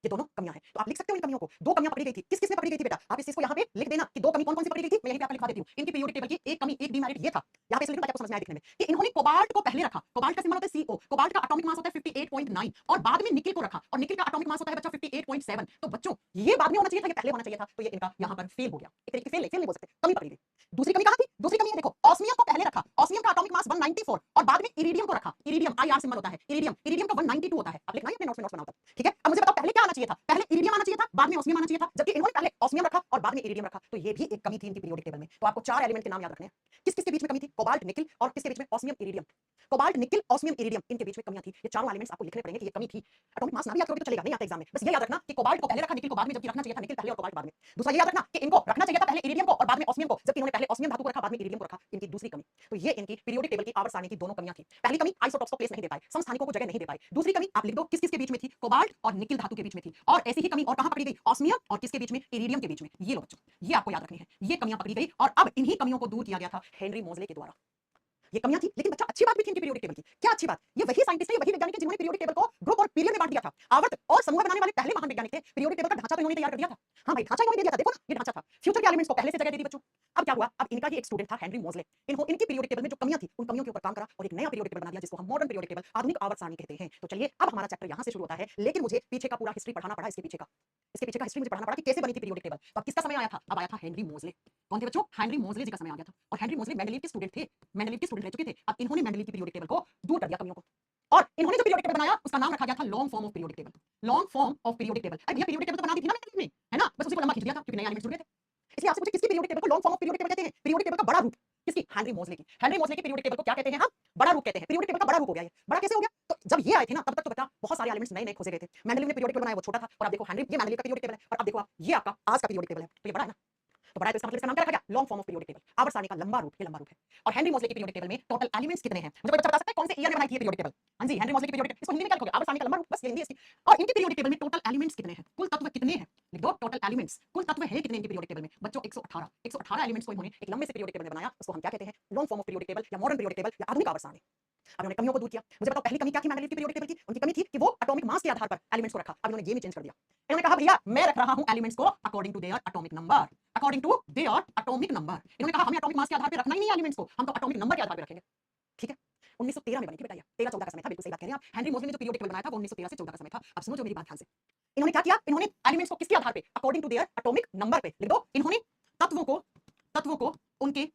ये दोनों कमियां हैं, तो आप लिख सकते हो इन कमियों को। दो कमियां पकड़ी गई थी, किस किस में पकड़ी गई थी बेटा? आप इस चीज को यहाँ पे लिख देना कि दो कमी कौन कौन सी पकड़ी गई थी, मैं यहीं पे आपको लिखवा देती हूँ। इनकी पीरियोडिक टेबल की एक कमी, एक डीमेरिट ये था, यहाँ पे इसलिए लिखा ताकि आपको समझ में आए दिखने में, कि इन्होंने कोबाल्ट को पहले रखा, कोबाल्ट का सिंबल होता है CO, कोबाल्ट का एटॉमिक मास होता है 58.9, और बाद में निकेल को रखा, और निकेल का एटॉमिक मास होता है बच्चा 58.7। तो बच्चों ये बाद में होना चाहिए था, ये पहले होना चाहिए था, तो ये इनका यहाँ पर फेल हो गया। एक तरीके फेल नहीं बोल सकते, कमी पकड़ी गई। दूसरी कमी कहाँ थी? दूसरी कमी है देखो, ऑस्मियम को पहले रखा, ऑस्मियम का एटॉमिक मास 194, और बाद में इरिडियम को रखा, इरिडियम IR सिंबल होता है, इरिडियम इरिडियम का 192 होता है, आप लिखना है अपने नोट्स बनाओ तब, ठीक है। अब मुझे बताओ पहले क्या आना चाहिए था? पहले इरिडियम आना चाहिए था, बाद में ऑस्मियम आना चाहिए था, जबकि इन्होंने पहले ऑस्मियम रखा और बाद में इरिडियम रखा, तो ये भी एक कमी थी इनकी पीरियोडिक टेबल में। तो आपको चार एलिमेंट के नाम याद रखने हैं। किस किस के बीच में कमी थी? कोबाल्ट निकेल, और किसके बीच में? Osmium iridium. Cobalt nickel osmium iridium, इनके बीच में कमियां थी। ये चारों एलिमेंट्स आपको लिखने पड़ेंगे कि ये कमी थी। एटॉमिक मास ना भी याद करोगे तो चलेगा, नहीं आता एग्जाम में, बस ये याद रखना कि कोबाल्ट को पहले रखा, निकेल को बाद में, जबकि रखना चाहिए था निकेल पहले और कोबाल्ट बाद में। दूसरा ये याद रखना कि इनको रखना चाहिए था पहले इरिडियम को और बाद में ऑस्मियम को, जबकि इन्होंने पहले ऑस्मियम धातु को रखा बाद में इरिडियम को रखा, इनकी दूसरी कमी। तो ये इनकी पीरियोडिक टेबल की आवर्त सारणी की दोनों कमियां थी। पहली कमी आइसोटॉप्स को प्लेस नहीं दे पाए, समस्थानिकों को जगह नहीं दे पाए। दूसरी कमी आप लिख दो किस किस के बीच में थी? कोबाल्ट और निकेल धातु के बीच में थी। और ऐसी ही कमी और कहां पकड़ी गई? ऑस्मियम और किसके बीच में? इरिडियम के बीच में। ये लो बच्चों, ये आपको याद रखनी है, ये कमियां पकड़ी गई, और अब इन्हीं कमियों को दूर किया गया था हेनरी मोज़ले के द्वारा। ये कमियां थी, लेकिन बच्चा अच्छी बात भी थी इनकी पीरियोडिक टेबल की। क्या अच्छी बात? ये वही साइंटिस्ट है, वही वैज्ञानिक है जिन्होंने पीरियोडिक टेबल को ग्रुप और पीरियड में बांट दिया था। आवर्त और समूह बनाने वाले पहले महान वैज्ञानिक थे। पीरियोडिक टेबल का ढांचा तो इन्होंने तैयार कर दिया था। हाँ भाई, ढांचा इन्होंने दे दिया था, देखो ना ये ढांचा था। फ्यूचर के एलिमेंट्स को पहले से जगह दे दी बच्चों। अब क्या हुआ? अब इनका ही एक स्टूडेंट था हेनरी मोज़ले, इनकी पीरियोडिक टेबल में जो कमियां थी उन कमियों के ऊपर काम करा और एक नया पीरियोडिक टेबल बना दिया, जिसको हम मॉडर्न पीरियोडिक टेबल, आधुनिक आवर्त सारणी कहते हैं। तो चलिए अब हमारा चैप्टर यहाँ से शुरू होता है, लेकिन मुझे पीछे का पूरा हिस्ट्री पढ़ाना पड़ा, इसके पीछे का हिस्ट्री मुझे पढ़ाना पड़ा कि कैसे बनी थी पीरियोडिक टेबल। तो अब किसका समय आया था? अब आया था हेनरी मोज़ले। कौन थे बच्चों? हेनरी मोज़ले जी का समय आ गया था, और हेनरी मोज़ले मेंडेलीव के स्टूडेंट थे, मेंडेलीव के स्टूडेंट रह चुके थे। अब इन्होंने मेंडेलीव की पीरियोडिक टेबल को दूर कर दिया कमियों को, और इन्होंने जो पीरियोडिक टेबल बनाया उसका नाम रखा गया था long form of periodic table. Long form of periodic table. अरे भैया पीरियोडिक टेबल तो बना दी थी ना मेंडेलीव ने, है ना, बस उसी को लंबा खींच दिया था क्योंकि नए एलिमेंट्स जुड़ गए थे। इसलिए आपसे पूछे किसकी पीरियोडिक टेबल को long form of periodic table कहते हैं? पीरियोडिक टेबल का बड़ा रूप किसकी? हेनरी मोज़ले की। हेनरी मोज़ले की पीरियोडिक टेबल को क्या कहते हैं? हम बड़ा रूप कहते हैं। पीरियोडिक टेबल का बड़ा रूप हो गया। ये बड़ा कैसे हो गया? तो जब ये आए थे ना तब तक तो बेटा बहुत सारे एलिमेंट्स नए नए खोजे गए थे। मेंडेलीव ने पीरियोडिक टेबल बनाया वो छोटा था, और अब देखो हेनरी, ये मेंडेलीव का पीरियोडिक टेबल है, और अब देखो आप ये आपका आज का पीरियोडिक टेबल है, तो ये बड़ा है ना। तो बड़ा है तो इसका मतलब इसका नाम क्या रखा गया? Long form of periodic table, आवर्त सारणी का लंबा रूप, ये लंबा रूप है। और हेनरी मोज़ले की पीरियोडिक टेबल में टोटल एलिमेंट्स कितने हैं? मुझे कोई बता सकता है कौन से ईयर में बनाई थी ये पीरियोडिक टेबल? हां जी, हेनरी मोज़ले की पीरियोडिक, इसको हिंदी में क्या लिखोगे? आवर्त सारणी का लंबा रूप, बस ये हिंदी है इसकी। और इनकी पीरियोडिक टेबल में टोटल एलिमेंट्स कितने हैं? कुल तत्व कितने हैं? लिख दो टोटल एलिमेंट्स, कुल तत्व है कितने इनकी पीरियोडिक टेबल में? बच्चों 118 एलिमेंट्स को इन्होंने एक लंबे से पीरियोडिक टेबल में बनाया, उसको हम क्या कहते हैं? Long form of periodic table या मॉडर्न पीरियोडिक टेबल या आधुनिक आवर्त सारणी। अब उन्होंने कमियों को दूर किया। मुझे बताओ पहली कमी क्या थी मेंडेलीव की पीरियोडिक टेबल की? उनकी कमी थी कि वो एटॉमिक मास के आधार पर एलिमेंट्स को रखा। अब इन्होंने ये भी चेंज कर दिया। इन्होंने कहा भैया मैं रख रहा हूं एलिमेंट्स को according to their atomic number, according to their atomic number. इन्होंने कहा हमें एटॉमिक मास के आधार पर रखना ही नहीं है एलिमेंट्स को, हम तो एटॉमिक नंबर के आधार पर रखेंगे। ठीक है, 1913 में बनी थी बेटा ये, 13-14 का समय था, बिल्कुल सही बात कह रहे हैं आप। हेनरी मोज़ले ने जो पीरियोडिक टेबल बनाया था वो 1913 से 14 का समय था। अब समझो मेरी बात ध्यान से। इन्होंने क्या किया? इन्होंने एलिमेंट्स को किसके आधार पे? According to their atomic number पे। लिख दो, इन्होंने तत्वों को उनके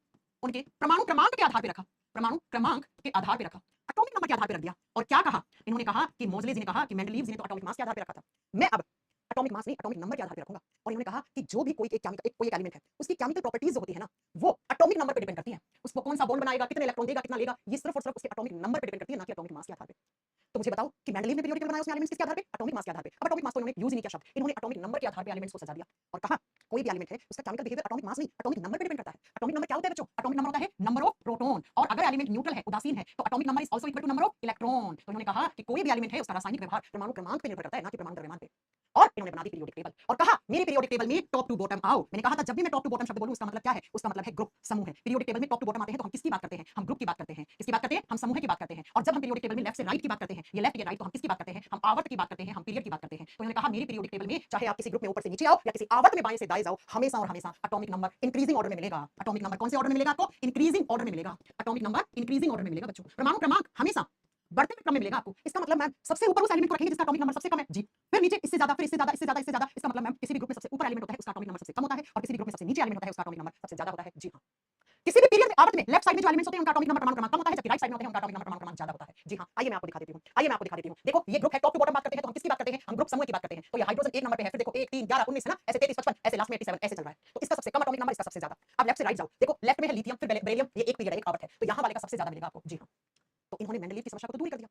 परमाणु क्रमांक के आधार पे रखा, परमाणु क्रमांक के आधार पे रखा, एटॉमिक नंबर के आधार पे रख दिया। और क्या कहा इन्होंने? कहा कि मोज़ले जी ने कहा कि मेंडेलीव जी ने तो एटॉमिक मास के आधार पे रखा था, मैं अब एटॉमिक मास नहीं एटॉमिक नंबर के आधार पे रखूंगा। और इन्होंने कहा कि जो भी कोई एक एलिमेंट है उसकी केमिकल प्रॉपर्टीज जो होती है ना वो एटॉमिक नंबर पे डिपेंड करती है। उसको कौन सा बॉन्ड बनाएगा, कितने इलेक्ट्रॉन देगा, कितना लेगा, ये सिर्फ और सिर्फ उसके एटॉमिक नंबर पे डिपेंड करती है, ना कि एटॉमिक मास के आधार पे। तो मुझे बताओ कि मेंडेलीव ने पीरियोडिक टेबल बनाया उसमें एलिमेंट्स किसके आधार पे? एटॉमिक मास के आधार पे। अब एटॉमिक मास तो इन्होंने यूज ही नहीं किया शब्द, इन्होंने एटॉमिक नंबर के आधार पे एलिमेंट्स को सजा दिया और कहा कोई भी एलिमेंट है उसका केमिकल बिहेवियर एटॉमिक मास नहीं एटॉमिक नंबर पे डिपेंड करता है। एटॉमिक नंबर क्या होता है बच्चों? एटॉमिक नंबर होता है नंबर ऑफ प्रोटॉन, और अगर एलिमेंट न्यूट्रल है, उदासीन है, तो atomic number is also equal to number of electron. तो इन्होंने कहा कि कोई भी एलिमेंट है उसका रासायनिक व्यवहार परमाणु क्रमांक पे निर्भर करता है, ना कि परमाणु द्रव्यमान पे। और इन्होंने बना दी पीरियोडिक टेबल और कहा मेरे पीरियोडिक टेबल में टॉप टू बॉटम आओ। मैंने कहा था जब भी मैं टॉप टू बॉटम शब्द बोलूं उसका मतलब क्या है? उसका मतलब है ग्रुप, समूह है। पीरियोडिक टेबल में टॉप टू बॉटम आते हैं तो हम किसकी बात करते हैं? हम ग्रुप की बात करते हैं। किसकी बात करते हैं? हम समूह की बात करते हैं। और जब हम पीरियोडिक टेबल में लेफ्ट से राइट की बात करते हैं, ये लेफ्ट ये राइट, तो हम किसकी बात करते हैं? हम आवर्त की बात करते हैं, हम पीरियड की बात करते हैं। तो इन्होंने कहा मेरी पीरियोडिक टेबल में चाहे आप किसी ग्रुप में ऊपर से नीचे आओ या किसी आवर्त में बाएं से दाएं जाओ, हमेशा और हमेशा एटॉमिक नंबर इंक्रीजिंग ऑर्डर में मिलेगा। एटॉमिक नंबर कौन से ऑर्डर में मिलेगा आपको? इंक्रीजिंग ऑर्डर में मिलेगा। एटॉमिक नंबर इंक्रीजिंग ऑर्डर में मिलेगा बच्चों। परमाणु क्रमांक हमेशा बढ़ते हुए क्रम में मिलेगा आपको। इसका मतलब मैम सबसे ऊपर उस एलिमेंट को रखेंगे जिसका एटॉमिक नंबर सबसे कम है जी, फिर नीचे इससे ज्यादा, फिर इससे ज्यादा, इससे ज्यादा, इससे ज्यादा। इसका मतलब मैम किसी भी ग्रुप में सबसे ऊपर एलिमेंट होता है उसका एटॉमिक नंबर सबसे कम होता है, और किसी भी ग्रुप में सबसे नीचे एलिमेंट होता है उसका एटॉमिक नंबर सबसे ज्यादा होता है। जी हां, किसी भी पीरियड में आवर्त में लेफ्ट साइड में जो एलिमेंट्स होते हैं उनका एटॉमिक नंबर परमाणु क्रमांक कम होता है, जबकि राइट साइड में होते हैं उनका एटॉमिक नंबर परमाणु क्रमांक ज्यादा होता है। जी हाँ, आइए मैं आपको दिखा देती हूँ। देखो ये ग्रुप है, टॉप टू बॉटम बात करते हैं तो हम किसकी बात करते हैं, हम ग्रुप समूह की बात करते हैं। तो ये हाइड्रोजन 1 नंबर पे है, फिर देखो 1 3 11 19 है ना, ऐसे 33 55 ऐसे लास्ट में 87 ऐसे चल रहा है। तो इसका सबसे कम एटॉमिक नंबर, इसका सबसे ज्यादा। अब लेफ्ट से राइट जाओ, देखो लेफ्ट में है लिथियम, फिर बेरिलियम, ये एक पीरियड है, एक ऑर्बिट है, तो यहाँ वाले का सबसे ज्यादा मिलेगा आपको। जी हाँ, तो इन्होंने मेंडलीव की समस्या को तो दूर कर दिया।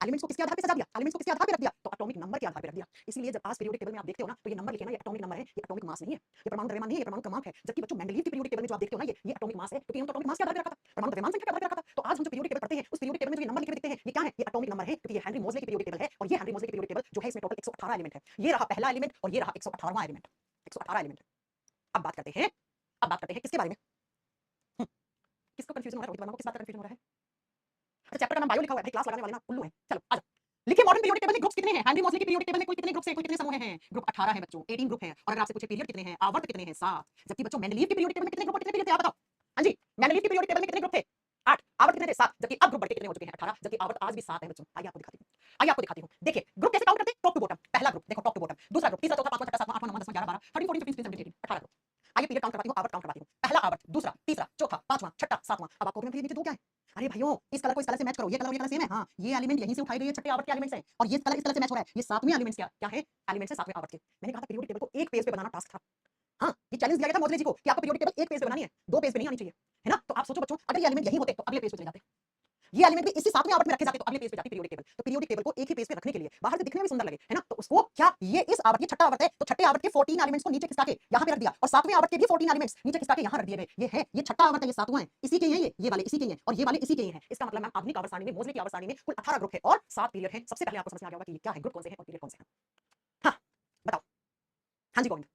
एलिमेंट्स को किसके आधार पे सजा दिया, एलिमेंट्स को किसके आधार पे रख दिया, तो एटॉमिक नंबर के आधार पे रख दिया। इसलिए जब आज पीरियोडिक टेबल में आप देखते हो ना, तो ये नंबर लिखे ना, ये एटॉमिक नंबर है, ये एटॉमिक मास नहीं है, ये परमाणु द्रव्यमान नहीं है, ये परमाणु क्रमांक है। जबकि बच्चों मेंडलीव की पीरियोडिक टेबल में जो आप देखते हो ना, ये एटॉमिक मास है, क्योंकि हम तो एटॉमिक मास के आधार पे रखा था, परमाणु द्रव्यमान संख्या के आधार पे रखा था। तो आज हम जो पीरियोडिक टेबल पढ़ते हैं, उस पीरियोडिक टेबल में जो ये नंबर लिखे दिखते हैं, ये क्या है, ये एटॉमिक नंबर है, क्योंकि ये हेनरी मोज़ले की पीरियोडिक टेबल है। और ये हेनरी मोज़ले की पीरियोडिक टेबल जो है, इसमें टोटल 118 एलिमेंट है। ये रहा पहला एलिमेंट और ये रहा 118वां एलिमेंट, 118 एलिमेंट। अब बात करते हैं किसके बारे में। किसको कंफ्यूजन हो रहा है, किस बात का कंफ्यूजन हो रहा है। अच्छा, चैप्टर का नाम बायो लिखा हुआ है भाई, क्लास लगाने वाले ना उल्लू है। चलो आ जाओ, लिखिए मॉडर्न पीरियोडिक टेबल में ग्रुप्स कितने हैं। हेनरी मोज़ले की पीरियोडिक टेबल में कुल कितने ग्रुप्स हैं, कुल कितने समूह हैं। ग्रुप 18 है बच्चों, 18 ग्रुप हैं। और अगर आपसे पूछे पीरियड कितने हैं, आवर्त कितने हैं, 7। जबकि बच्चों मेंडलीव की पीरियोडिक टेबल में कितने ग्रुप और कितने पीरियड थे, आप बताओ। हां जी, मेंडलीव की पीरियोडिक टेबल में कितने ग्रुप थे, 8। आवर्त कितने थे, 7। जबकि अब ग्रुप बढ़ के कितने हो चुके हैं, 18। जबकि आवर्त आज भी 7 है बच्चों। आइए आपको दिखाती हूं। देखिए ग्रुप कैसे काउंट करते हैं, टॉप टू बॉटम। पहला ग्रुप देखो, टॉप टू बॉटम। दूसरा ग्रुप, तीसरा, चौथा, पांचवा, छठा, सातवां, आठवां, नौवां, 10वां, 11 12 13 14 15 16 17 18 18 ग्रुप। आइए पीरियड काउंट करवाती हूं, आवर्त काउंट करवाती हूं। पहला आवर्त, दूसरा, तीसरा, चौथा, पांचवा, छठा, सातवां। अब आपको भी नीचे दो क्या है, अरे भाइयों इस कलर को इस कलर से मैच करो, ये कलर और ये कलर सेम है। हाँ, ये एलिमेंट यहीं से उठाए गए, ये छठे आवर्त के एलिमेंट्स हैं, और ये कलर इस कलर से मैच हो रहा है, ये सातवें एलिमेंट्स क्या है, एलिमेंट्स है सातवें आवर्त के। मैंने कहा था पीरियोडिक टेबल को एक पेज पे बनाना टास्क था। हाँ, ये चैलेंज दिया गया था मोज़ले जी को कि आपको पीरियोडिक टेबल एक पेज पे बनानी है, 2 पेज पे नहीं आनी चाहिए, है ना। तो आप सोचो बच्चों, अगर ये एलिमेंट यहीं होते तो अगले पेज पे चले जाते, ये एलिमेंट भी इसी सातवें आवर्त में रखे जाते तो अगले पेज पे जाती पीरियोडिक टेबल। तो पीरियोडिक टेबल को एक ही पेज पे रखने के लिए, बाहर से दिखने में भी सुंदर लगे, है ना, तो उसको क्या, ये इस आवर्त, ये छठा आवर्त है, तो छठे आवर्त के 14 एलिमेंट्स को नीचे खिसका के यहाँ पे रख दिया, और सातवें आवर्त के भी 14 एलिमेंट्स नीचे खिसका के यहाँ रख दिए गए। ये है, ये छठा आवर्त है, ये सातवां है, इसी के ही है ये वाले इसी के ही है, और ये वाले इसी के ही है। इसका मतलब मैम आधुनिक आवर्त सारणी में, मोज़ले की आवर्त सारणी में कुल 18 ग्रुप है और 7 पीरियड है। सबसे पहले आपको समझ में आ गया होगा कि ये क्या है, ग्रुप कौन से हैं और पीरियड कौन से हैं। हाँ बताओ, हाँ जी गोविंद,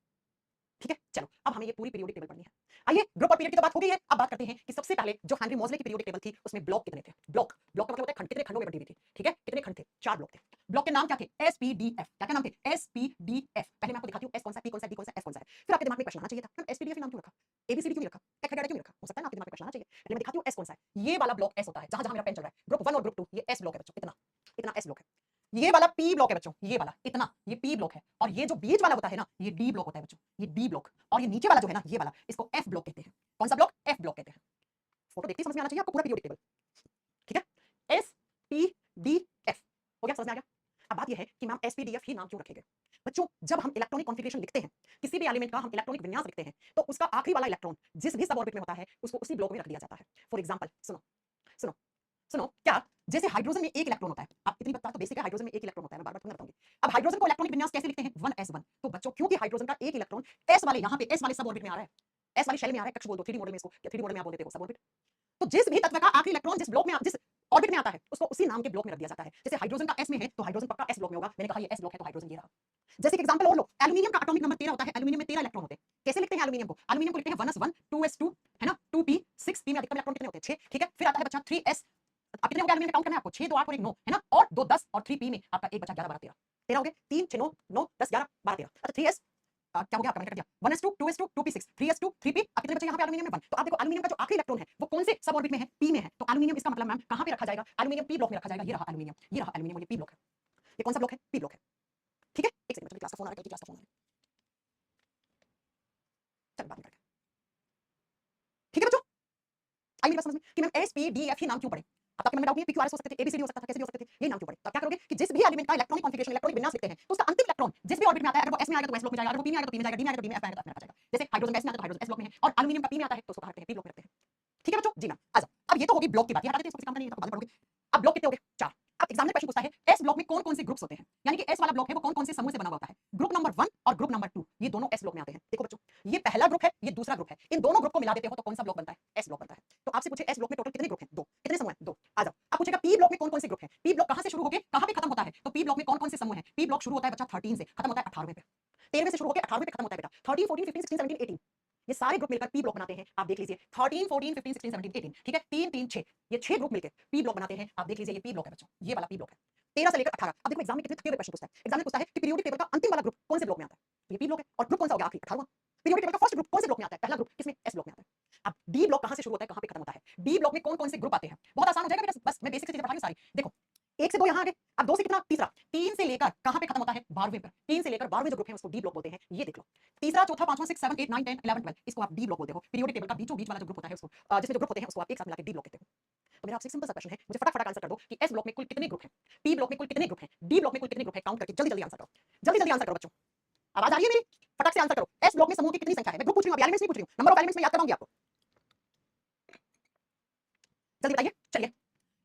ठीक है। चलो अब हमें ये पूरी पीरियोडिक टेबल पढ़नी है। आइए, ग्रुप और पीरियड की तो बात हो गई है, अब बात करते हैं कि सबसे पहले जो हेनरी मोज़ले की पीरियोडिक टेबल थी, उसमें ब्लॉक कितने थे। ब्लॉक का मतलब होता है खंड, कितने खंडों में बटी हुई थी, ठीक है। कितने खंड थे, 4 ब्लॉक थे। ब्लॉक के नाम क्या थे, एसपीडीएफ। क्या नाम थे, एसपीडीएफ। पहले मैं आपको दिखाती हूँ एस कौन सा, पी कौन सा, डी कौन सा, एफ कौन सा है। फिर आपके दिमाग में प्रश्न आना चाहिए था, मैम एसपीडीएफ नाम क्यों रखा, एबीसीडी क्यों नहीं रखा, एक्स क्यों नहीं रखा। हो सकता है ना आपके दिमाग में प्रश्न आना चाहिए। पहले मैं दिखाती हूँ एस कौन सा है। ये वाला ब्लॉक एस होता है, जहां जहां मेरा पेन चल रहा है, ग्रुप 1 और ग्रुप 2, ये एस ब्लॉक है बच्चों, इतना इतना एस ब्लॉक है। ये वाला पी ब्लॉक है बच्चों, ये वाला इतना, ये पी ब्लॉक है। और ये जो बीच वाला होता है ना, ये डी ब्लॉक होता है बच्चों, ये डी ब्लॉक। और ये नीचे वाला जो है ना, ये वाला, इसको एफ ब्लॉक कहते हैं। कौन सा ब्लॉक, एफ ब्लॉक कहते हैं। फोटो देखते ही समझ में आना चाहिए आपको पूरा पीरियोडिक टेबल, ठीक है। एस पी डी एफ हो गया, समझ में आ गया। अब बात ये है कि मैम एसपीडीएफ ही नाम क्यों रखे गए। बच्चों जब हम इलेक्ट्रॉनिक कॉन्फ़िगरेशन लिखते हैं, किसी भी एलिमेंट का हम इलेक्ट्रॉनिक विन्यास लिखते हैं, तो उसका आखिरी वाला इलेक्ट्रॉन जिस भी सब ऑर्बिट में होता है, उसको उसी ब्लॉक में रख दिया जाता है। फॉर एग्जांपल सुनो सुनो सुनो, क्या जैसे हाइड्रोजन में एक इलेक्ट्रॉन होता है, आप इतनी बात तो बेसिक है, हाइड्रोजन में एक इलेक्ट्रॉन होता है, मैं बार-बार थोड़ा बताऊंगी। अब हाइड्रोजन को इलेक्ट्रॉनिक विन्यास कैसे लिखते हैं, 1s1। तो बच्चों क्योंकि हाइड्रोजन का एक इलेक्ट्रॉन एस वाले, यहाँ पे एस वाले सब ऑर्बिट में आ रहा है, एस वाली शेल में आ रहा है, कक्ष बोल दो 3D मॉडल में, इसको 3D मॉडल में आप बोल देते हो सब ऑर्बिट। तो जिस भी तत्व का आखिरी इलेक्ट्रॉन जिस ब्लॉक में, जिस ऑर्बिट में आता है, उसको उसी नाम के ब्लॉक में रख दिया जाता है। जैसे हाइड्रोजन का एस में है, तो हाइड्रोजन पक्का एस ब्लॉक में होगा। मैंने कहा ये एस ब्लॉक है, तो हाइड्रोजन ये रहा। जैसे एग्जांपल और लो, एल्यूमीनियम का एटॉमिक नंबर 13 होता है, एल्यूमीनियम में 13 इलेक्ट्रॉन होते हैं। कैसे लिखते हैं एल्यूमीनियम को, एल्यूमीनियम को लिखते हैं 1s1 2s2, है ना, 2p 6p में अधिकतम इलेक्ट्रॉन कितने होते हैं, 6, ठीक है। फिर आता है बच्चा 3s, अब कितने हो गए एल्यूमीनियम में, काउंट करना है आपको, 6 2 8 और 1 9, है ना, और 2 10 और 3p में आपका 1 बचा 11 12 13 13 हो गए, 3 6 9 9 10 11 12 13। अच्छा 3s क्या हो गया आपका, मैंने कर दिया 1s2 2s2 2p6 3s2 3p। अब कितने बचे यहाँ पे एल्यूमीनियम में 1। तो आप देखो एल्यूमीनियम का जो आखिरी इलेक्ट्रॉन है वो कौन से सब ऑर्बिट में है, p में है। तो एल्यूमीनियम इसका मतलब मैम कहां पे रखा जाएगा, एल्यूमीनियम p ब्लॉक में रखा जाएगा। ये रहा एल्यूमीनियम, ये रहा एल्यूमीनियम, ये p ब्लॉक है। ये कौन सा ब्लॉक है, p ब्लॉक है, ठीक है। एक सेकंड, क्लास का फोन आ रहा है, क्लास का फोन आ रहा है, चल बात करते हैं, ठीक है बच्चों। आई मेरी बात समझ में कि मैम एसपीडीएफ ही नाम क्यों पड़े। अब तक मैंने डाउट नहीं है, पीक्यूआरएस हो सकते थे, एबीसीडी हो सकता था, कैसे भी हो सकते थे, ये नाम क्यों पड़े। तो क्या करोगे कि जिस भी एलिमेंट का इलेक्ट्रॉनिक कॉन्फ़िगरेशन, इलेक्ट्रॉनिक विन्यास लिखते हैं, तो उसका अंतिम इलेक्ट्रॉन जिस भी ऑर्बिट में आता है, अगर वो एस में आएगा तो एस ब्लॉक में जाएगा, अगर वो पी में आएगा तो पी में जाएगा, डी में आएगा तो डी में, एफ में आएगा तो एफ में रखा जाएगा। जैसे हाइड्रोजन का एस में आता है तो हाइड्रोजन एस ब्लॉक में है, और एल्यूमीनियम का पी में आता है तो उसको कहा जाता है पी ब्लॉक में रखते हैं, ठीक है बच्चों। जी मैम आ जाओ, अब ये तो होगी ब्लॉक की बात, ये हटा देते हैं, इसको किसी काम का नहीं है, तो बाद में पढ़ोगे। अब ब्लॉक कितने हो गए, 4। अब एग्जामिनर क्वेश्चन पूछता है एस ब्लॉक में कौन कौन से ग्रुप्स होते हैं, यानी कि एस वाला ब्लॉक है वो कौन कौन से समूह से बना हुआ होता है। ग्रुप नंबर 1 और ग्रुप नंबर 2 ये दोनों एस ब्लॉक में आते हैं। देखो बच्चों, ये पहला ग्रुप है, ये दूसरा ग्रुप है, इन दोनों ग्रुप को मिला देते हो तो कौन सा ब्लॉक बनता है, एस ब्लॉक बनता है। तो आपसे पूछे एस ब्लॉक में टोटल कितने ग्रुप हैं, 2। कितने समूह हैं, 2। आ जाओ, अब पूछेगा पी ब्लॉक में कौन कौन से ग्रुप हैं। पी ब्लॉक कहां से शुरू होके कहां पे खत्म होता है, तो पी ब्लॉक में कौन कौन से समूह हैं। पी ब्लॉक शुरू होता है बच्चा 13 से, खत्म होता है 18वें पे, 13वें से शुरू होकर 18वें पे खत्म होता है बेटा। 13 14 15 16 17 18 ये सारे ग्रुप मिलकर पी ब्लॉक बनाते हैं। आप देख लीजिए 13 14 15 16 17 18, ठीक है, 3 3 6 ये 6 ग्रुप मिलकर पी ब्लॉक बनाते हैं। आप देख लीजिए ये पी ब्लॉक है बच्चों, ये वाला पी ब्लॉक है 13 से लेकर 18। अब देखो एग्जाम में कितने थके हुए प्रश्न पूछता है। एग्जाम में पूछता है कि पीरियोडिक टेबल का अंतिम वाला ग्रुप कौन से ब्लॉक में आता है, तो ये पी ब्लॉक है। और ग्रुप कौन सा हो गया आखिरी 18वां। पीरियोडिक टेबल का फर्स्ट ग्रुप कौन से ब्लॉक में आता है, पहला ग्रुप किसमें, एस ब्लॉक में आता है। अब डी ब्लॉक कहां से शुरू होता है कहां पे खत्म होता है, डी ब्लॉक में कौन कौन से ग्रुप आते हैं। बहुत आसान हो जाएगा बेटा, बस मैं बेसिक से चीजें बता रही हूं सारी। देखो 1 से 2 यहां आ गए, अब 2 से कितना, तीसरा, 3 से लेकर कहां पे खत्म होता है, 12वें पर। 3 से लेकर 12वें जो ग्रुप है उसको डी ब्लॉक बोलते हैं, ये देख लो। तीसरा चौथा पांचवा 6 7 8 9 10 11 12 इसको आप डी ब्लॉक बोलते हो। पीरियोडिक टेबल का बीचों बीच वाला जो ग्रुप होता है उसको जिसमें जो ग्रुप होते हैं उसको आप एक साथ मिलाकर डी ब्लॉक कहते हो। तो मेरा आपसे सिंपल सा क्वेश्चन है, मुझे फटाफट आंसर कर दो कि एस ब्लॉक में कुल कितने ग्रुप हैं, पी ब्लॉक में कुल कितने ग्रुप हैं, डी ब्लॉक में कुल कितने ग्रुप हैं, काउंट करके जल्दी जल्दी आंसर करो, जल्दी जल्दी आंसर करो बच्चों। आवाज आ रही है मेरी? फटाक से आंसर करो। एस ब्लॉक में समूह की कितनी संख्या है? मैं ग्रुप पूछ रही हूँ, एलिमेंट्स नहीं पूछ रही हूँ, नंबर ऑफ एलिमेंट्स में याद करवाऊंगी आपको। जल्दी बताइए। चलिए,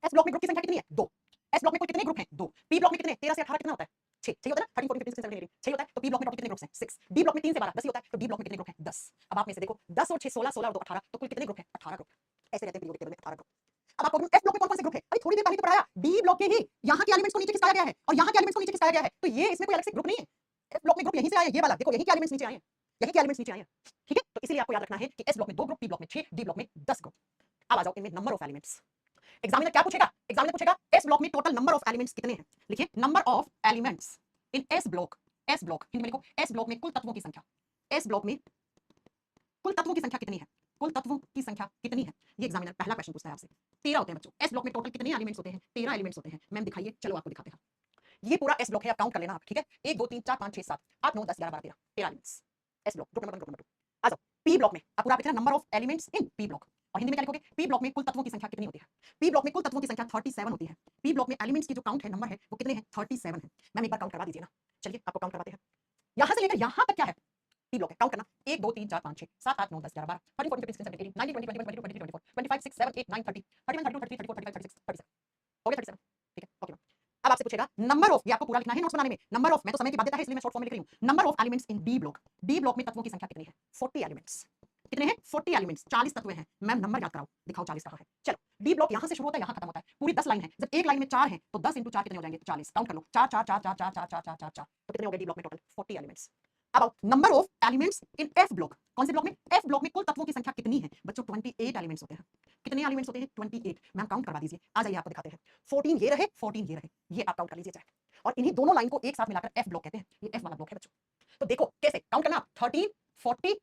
एस ब्लॉक में ग्रुप की संख्या कितनी है? 2। एस ब्लॉक में कुल कितने ग्रुप हैं? 2। पी ब्लॉक में कितने? 13 से 18 कितना होता है? 6। 6 होता है ना? 13 14 15 16 17 18 6 होता है। तो पी ब्लॉक में टोटल कितने ग्रुप्स हैं? 6। डी ब्लॉक में 3 से 12 10 ही होता है। तो डी ब्लॉक में कितने ग्रुप हैं? 10। अब आप में से देखो 10 और 6 16 16 और 2 18, तो कुल कितने ग्रुप हैं? 18 ग्रुप। ऐसे रहते हैं पीरियोडिक टेबल में 18 ग्रुप। अब आपको एफ ब्लॉक में कौन-कौन से ग्रुप हैं? अरे थोड़ी देर पहले तो पढ़ाया, डी ब्लॉक के ही यहां के एलिमेंट्स को नीचे खिसकाया गया है और यहां के एलिमेंट्स को नीचे खिसकाया गया है, तो ये इसमें कोई अलग से ग्रुप नहीं है। एफ ब्लॉक में ग्रुप यहीं से आया है, ये वाला देखो, यहीं के एलिमेंट्स नीचे आए हैं, यहीं के एलिमेंट्स नीचे आए हैं। ठीक है, तो इसीलिए आपको याद रखना है कि एस ब्लॉक में 2 ग्रुप, पी ब्लॉक में 6, डी ब्लॉक में 10 ग्रुप। अब आ जाओ इनमें नंबर ऑफ एलिमेंट्स। एग्जामिनर क्या पूछेगा? एग्जामिनर पूछेगा एस ब्लॉक में टोटल नंबर ऑफ एलिमेंट्स कितने हैं। लिखिए number of elements in S block. S block Hindi में लिखो, एस ब्लॉक में कुल तत्वों की संख्या। एस ब्लॉक में कुल तत्वों की संख्या कितनी है? कुल तत्वों की संख्या कितनी है? ये एग्जामिनर पहला क्वेश्चन पूछता है आपसे। 13 होते हैं बच्चों। एस ब्लॉक में टोटल कितने एलिमेंट्स होते हैं? 13 एलिमेंट्स होते हैं। मैम दिखाइए, चलो आपको दिखाते हैं। ये पूरा एस ब्लॉक है, आप काउंट कर लेना आप, ठीक है? 1 2 3 4 5 6 7 8 9 10 11 12 13 elements. S block group number 1, group number 2। आ जाओ पी ब्लॉक में, अब पूरा आप लिखना number of elements in P block, और हिंदी में क्या लिखोगे? पी ब्लॉक में कुल तत्वों की संख्या कितनी होती है? पी ब्लॉक में कुल तत्वों की संख्या 37 होती है। पी ब्लॉक में एलिमेंट्स की जो काउंट है, नंबर है, वो कितने हैं? 37 है। मैम एक बार काउंट करवा दीजिए ना। चलिए आपको काउंट करवाते हैं। यहां से लेकर यहां तक क्या है? पी ब्लॉक है, काउंट करना। 1 2 3 4 5 6 7 8 9 10 11 12 13 14 15 16 17 18 19 20 21 22 23 24 25 6 7 8 9 30 31 32 33 34 35 36 37 हो गया 37। ठीक है, ओके। अब आपसे पूछेगा नंबर ऑफ, ये आपको पूरा लिखना है नोट्स बनाने में, नंबर ऑफ, मैं तो समय की बात देता है इसलिए मैं शॉर्ट फॉर्म में लिख रही हूं। Number of elements in D block. D block में तत्वों की संख्या कितनी है? 40 एलिमेंट्स। कितने हैं? 40 एलिमेंट्स। 40 तत्व हैं। मैम नंबर याद कराओ, दिखाओ 40 कहां है। चलो, डी ब्लॉक यहां से शुरू होता है, यहां खत्म होता है, पूरी 10 लाइन है। जब एक लाइन में 4 है तो 10 × 4 कितने हो जाएंगे? 40। काउंट कर लो, 4 4 4 4 4 4 4 4 4 4, तो कितने हो गए डी ब्लॉक में टोटल? 40 एलिमेंट्स। अब आओ number of elements in F block. कौन से ब्लॉक में? एफ ब्लॉक में कुल तत्वों की संख्या कितनी है? बच्चों 28 एलिमेंट्स होते हैं। कितने एलिमेंट्स होते हैं? 28। मैम काउंट करवा दीजिए, आ जाइए आपको दिखाते हैं। 14 ये रहे, 14 ये रहे, ये आप काउंट कर लीजिए चाहे, और इन्हीं दोनों लाइन को एक साथ मिलाकर एफ ब्लॉक कहते हैं। ये एफ वाला ब्लॉक है बच्चों। तो देखो कैसे काउंट करना, 13 40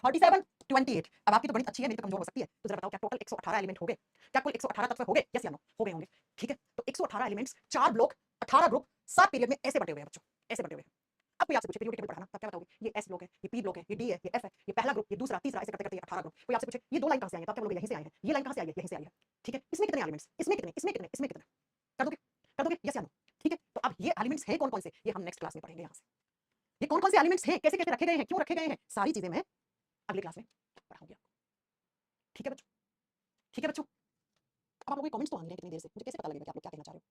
37 28। अब आपकी तो गणित अच्छी है, मेरी तो कमजोर हो सकती है, तो जरा बताओ क्या टोटल 118 एलिमेंट हो गए? क्या कुल 118 तत्व हो गए? यस या नो? हो गए होंगे। ठीक है, तो 118 एलिमेंट्स, 4 ब्लॉक, 18 ग्रुप, 7 पीरियड में ऐसे बटे हुए हैं बच्चों, ऐसे बटे हुए हैं। अब कोई आपसे पूछे पीरियोडिक टेबल पढ़ाना, तब क्या बताओगे? ये एस ब्लॉक है, ये पी ब्लॉक है, ये डी है, ये एफ है, ये पहला ग्रुप, ये दूसरा, तीसरा, ऐसे करते करते 18 ग्रुप। कोई आपसे पूछे ये 2 लाइन कहां से आई है, तो आप क्या बोलोगे? यहीं से आई है। ये लाइन कहां से आई है? यहीं से आई है। ठीक है, इसमें कितने एलिमेंट्स? इसमें कितने, इसमें कितने, इसमें कितने? कर दोगे? कर दोगे? यस या नो? ठीक है, तो अब ये एलिमेंट्स हैं कौन कौन से, ये हम नेक्स्ट क्लास में पढ़ेंगे। यहाँ से ये कौन कौन से एलिमेंट्स हैं, कैसे कैसे रखे गए हैं, क्यों रखे गए हैं, सारी चीजें मैं अगले क्लास में पढ़ाऊंगी आपको। ठीक है बच्चों? ठीक है बच्चों? अब आप लोगों के कमेंट्स तो आ नहीं रहे कितनी देर से, मुझे कैसे पता लगेगा कि आप लोग क्या कहना चाह रहे हो?